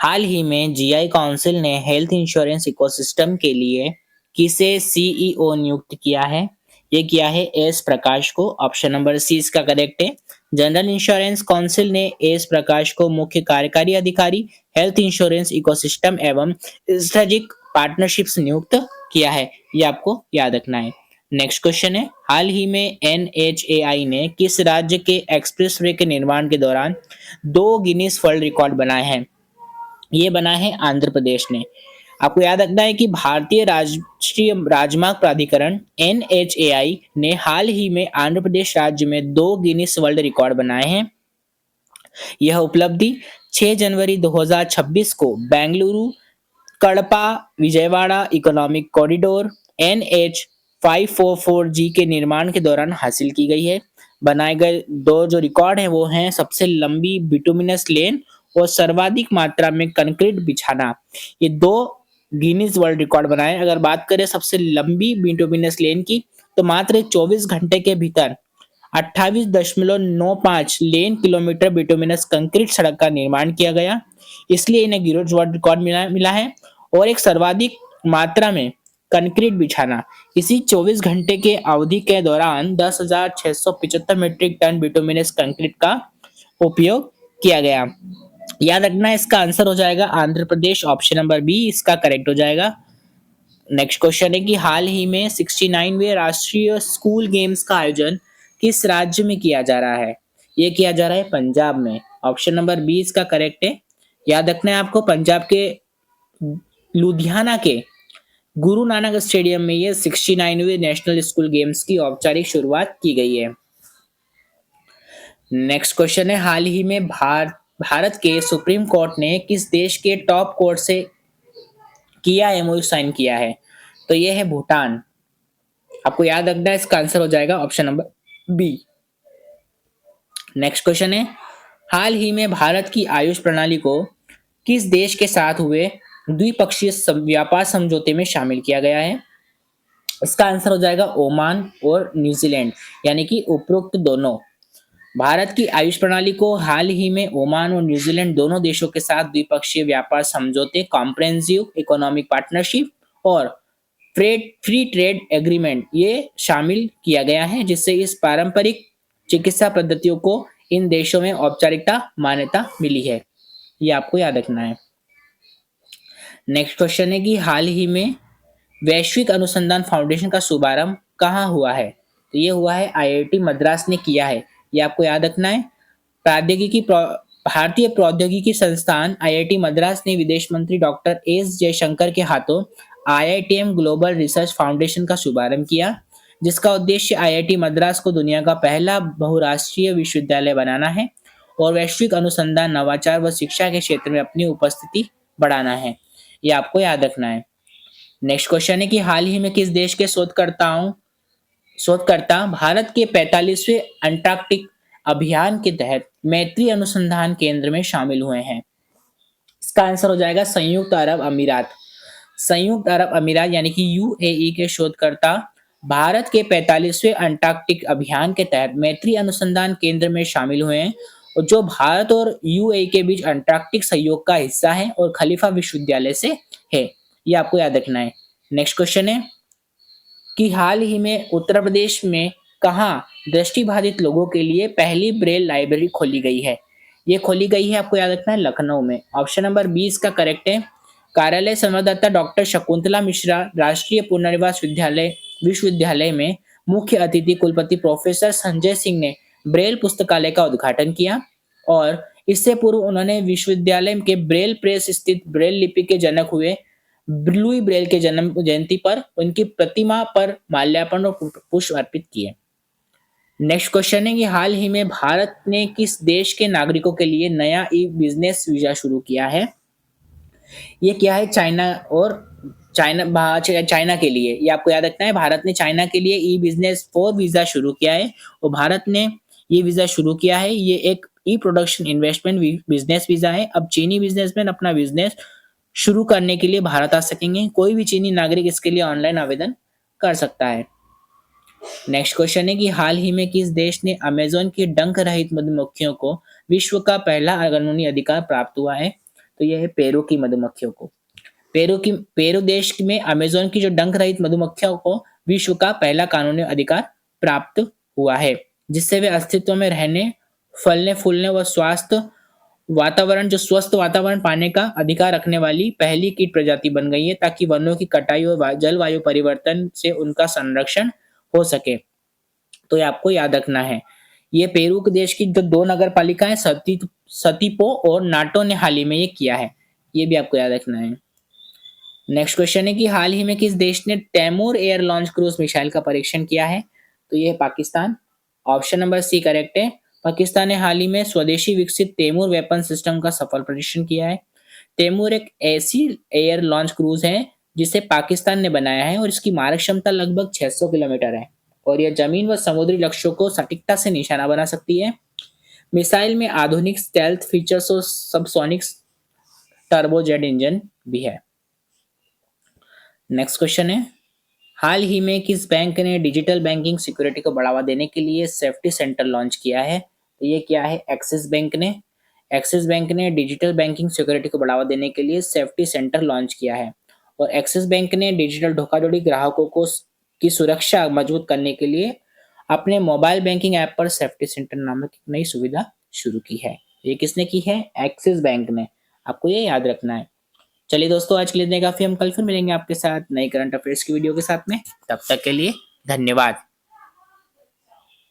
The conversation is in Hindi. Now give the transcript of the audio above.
हाल ही में जीआई काउंसिल ने हेल्थ इंश्योरेंस इकोसिस्टम के लिए किसे सीईओ नियुक्त किया है? ये किया है एस प्रकाश को। ऑप्शन नंबर सी इसका करेक्ट है। जनरल इंश्योरेंस काउंसिल ने एस प्रकाश को मुख्य कार्यकारी अधिकारी हेल्थ इंश्योरेंस इकोसिस्टम एवं स्ट्रेटेजिक पार्टनरशिप्स नियुक्त किया है। ये आपको याद रखना है। नेक्स्ट क्वेश्चन है, हाल ही में एनएचएआई ने किस राज्य के एक्सप्रेसवे के निर्माण के दौरान 2 गिनीज वर्ल्ड रिकॉर्ड बनाए हैं? ये बना है आंध्र प्रदेश ने। आपको याद रखना है कि भारतीय राष्ट्रीय राजमार्ग प्राधिकरण एनएचएआई ने हाल ही में आंध्र प्रदेश राज्य में 2 गिनीज वर्ल्ड रिकॉर्ड बनाए हैं। यह उपलब्धि 6 जनवरी 2026 को बेंगलुरु कड़पा Vijayawada economic corridor NH 544G के निर्माण के दौरान हासिल की गई है। बनाए गए दो जो रिकॉर्ड है वो हैं सबसे लंबी बिटुमिनस लेन और सर्वाधिक मात्रा में कंक्रीट बिछाना। ये 2 गिनीज वर्ल्ड रिकॉर्ड बनाए। अगर बात करें सबसे लंबी बिटुमिनस लेन की तो मात्र 24 घंटे के भीतर 28.95 लेन किलोमीटर बिटुमिनस कंक्रीट सड़क का निर्माण किया गया, इसलिए इन्हें गिनीज वर्ल्ड रिकॉर्ड मिला है। और एक सर्वाधिक मात्रा में कंक्रीट बिछाना, इसी 24 घंटे के अवधि के दौरान 10,675 मीट्रिक टन बिटुमिनस कंक्रीट का उपयोग किया गया। याद रखना इसका आंसर हो जाएगा Andhra Pradesh. Option number B इसका करेक्ट हो जाएगा। नेक्स्ट क्वेश्चन है कि हाल ही में 69वें राष्ट्रीय स्कूल गेम्स का आयोजन किस राज्य में किया जा रहा है? ये किया जा रहा है पंजाब में। ऑप्शन नंबर बी इसका करेक्ट है। याद रखना है आपको पंजाब के लुधियाना के गुरु नानक स्टेडियम में ये 69वें नेशनल स्कूल गेम्स की औपचारिक शुरुआत की गई है। नेक्स्ट क्वेश्चन है, हाल ही में भारत के सुप्रीम कोर्ट ने किस देश के टॉप कोर्ट से किया एमओयू साइन किया है? तो ये है भूटान। आपको याद रखना है इसका आंसर हो जाएगा option number B. Next question है, हाल ही में भारत की आयुष प्रणाली को किस देश के साथ हुए द्विपक्षीय व्यापार समझौते में शामिल किया गया है? इसका आंसर हो जाएगा ओमान और न्यूजीलैंड, यानी कि उपरोक्त दोनों। भारत की आयुष प्रणाली को हाल ही में ओमान और न्यूजीलैंड दोनों देशों के साथ द्विपक्षीय व्यापार समझौते, कॉम्प्रिहेंसिव इकोनॉमिक पार्टनरशिप और फ्री ट्रेड एग्रीमेंट ये शामिल किया गया है, जिससे इस पारंपरिक चिकित्सा पद्धतियों को इन देशों में औपचारिकता मान्यता मिली है। ये आपको याद रखना है। नेक्स्ट क्वेश्चन है कि हाल ही में वैश्विक अनुसंधान फाउंडेशन का शुभारंभ कहाँ हुआ है? तो ये हुआ है आईआईटी मद्रास ने किया है। ये आपको याद रखना है। भारतीय प्रौद्योगिकी संस्थान आईआईटी मद्रास ने विदेश मंत्री डॉक्टर एस जयशंकर के हाथों आईआईटीएम ग्लोबल रिसर्च फाउंडेशन का शुभारंभ किया, जिसका उद्देश्य आईआईटी मद्रास को दुनिया का पहला बहुराष्ट्रीय विश्वविद्यालय बनाना है और वैश्विक अनुसंधान, नवाचार व शिक्षा के क्षेत्र में अपनी उपस्थिति बढ़ाना है। ये आपको याद रखना है। नेक्स्ट क्वेश्चन है कि हाल ही में किस देश के शोधकर्ता भारत के 45वें अंटार्कटिक अभियान के तहत मैत्री अनुसंधान केंद्र में शामिल हुए हैं? इसका आंसर हो जाएगा संयुक्त अरब अमीरात। संयुक्त अरब अमीरात यानी कि यूएई के शोधकर्ता भारत के 45वें अंटार्कटिक अभियान के तहत मैत्री अनुसंधान केंद्र में शामिल हुए हैं, और जो भारत और यूएई के बीच अंटार्कटिक सहयोग का हिस्सा है और खलीफा विश्वविद्यालय से है। ये आपको याद रखना है। नेक्स्ट क्वेश्चन है कि हाल ही में उत्तर प्रदेश में कहाँ दृष्टिबाधित लोगों के लिए पहली ब्रेल लाइब्रेरी खोली गई है? ये खोली गई है, आपको याद रखना है, लखनऊ में। ऑप्शन नंबर 20 का करेक्ट है। कार्यालय संवाददाता डॉक्टर शकुंतला मिश्रा राष्ट्रीय पुनर्वास विश्वविद्यालय में मुख्य अतिथि कुलपति प्रोफेसर संजय सिंह ने ब्रेल पुस्तकालय का उद्घाटन किया, और इससे पूर्व उन्होंने विश्वविद्यालय के ब्रेल प्रेस स्थित ब्रेल लिपि के जनक हुए लुई ब्रेल के जन्म जयंती पर उनकी प्रतिमा पर माल्यार्पण और पुष्प अर्पित किए। नेक्स्ट क्वेश्चन है कि हाल ही में भारत ने किस देश के नागरिकों के लिए नया ई बिजनेस वीजा शुरू किया है? ये क्या है? चाइना के लिए। ये आपको याद रखना है, भारत ने चाइना के लिए ई बिजनेस 4 वीजा शुरू किया है, और भारत ने ये वीजा शुरू किया है। ये एक ई प्रोडक्शन इन्वेस्टमेंट बिजनेस वीजा है। अब चीनी बिजनेसमैन अपना बिजनेस शुरू करने के लिए भारत आ सकेंगे। कोई भी चीनी नागरिक इसके लिए ऑनलाइन आवेदन कर सकता है। नेक्स्ट क्वेश्चन है कि हाल ही में किस देश ने अमेज़न की डंक रहित मधुमक्खियों को विश्व का पहला कानूनी अधिकार प्राप्त हुआ है? तो यह है पेरू की मधुमक्खियों को। पेरू देश में अमेज़न की जो डंक रहित मधुमक्खियों को विश्व का पहला कानूनी अधिकार प्राप्त हुआ है, जिससे वे अस्तित्व में रहने, फलने फूलने व जो स्वस्थ वातावरण पाने का अधिकार रखने वाली पहली कीट प्रजाति बन गई है, ताकि वनों की कटाई और जलवायु परिवर्तन से उनका संरक्षण हो सके। तो ये आपको याद रखना है। ये पेरू के देश की जो 2 नगर पालिका है, सतीपो और नाटो ने हाल ही में ये किया है। ये भी आपको याद रखना है। नेक्स्ट क्वेश्चन है कि हाल ही में किस देश ने Taimur air launch cruise missile का परीक्षण किया है? तो ये है Pakistan. Option number C correct है। पाकिस्तान ने हाल ही में स्वदेशी विकसित तैमूर वेपन सिस्टम का सफल परीक्षण किया है। तैमूर एक ऐसी एयर लॉन्च क्रूज है जिसे पाकिस्तान ने बनाया है और इसकी मारक क्षमता लगभग 600 किलोमीटर है और यह जमीन व समुद्री लक्ष्यों को सटीकता से निशाना बना सकती है। मिसाइल में आधुनिक स्टेल्थ फीचर्स और सबसोनिक टर्बोजेट इंजन भी है। नेक्स्ट क्वेश्चन है, हाल ही में किस बैंक ने डिजिटल बैंकिंग सिक्योरिटी को बढ़ावा देने के लिए सेफ्टी सेंटर लॉन्च किया है? तो ये क्या है? एक्सिस बैंक ने। एक्सिस बैंक ने डिजिटल बैंकिंग सिक्योरिटी को बढ़ावा देने के लिए सेफ्टी सेंटर लॉन्च किया है और एक्सिस बैंक ने डिजिटल धोखाधड़ी ग्राहकों को की सुरक्षा मजबूत करने के लिए अपने मोबाइल बैंकिंग ऐप पर सेफ्टी सेंटर नामक एक नई सुविधा शुरू की है। ये किसने की है? एक्सिस बैंक ने। आपको ये याद रखना है। चलिए दोस्तों, आज के लिए इतना काफी। हम कल फिर मिलेंगे आपके साथ नई करंट अफेयर्स की वीडियो के साथ में। तब तक के लिए धन्यवाद।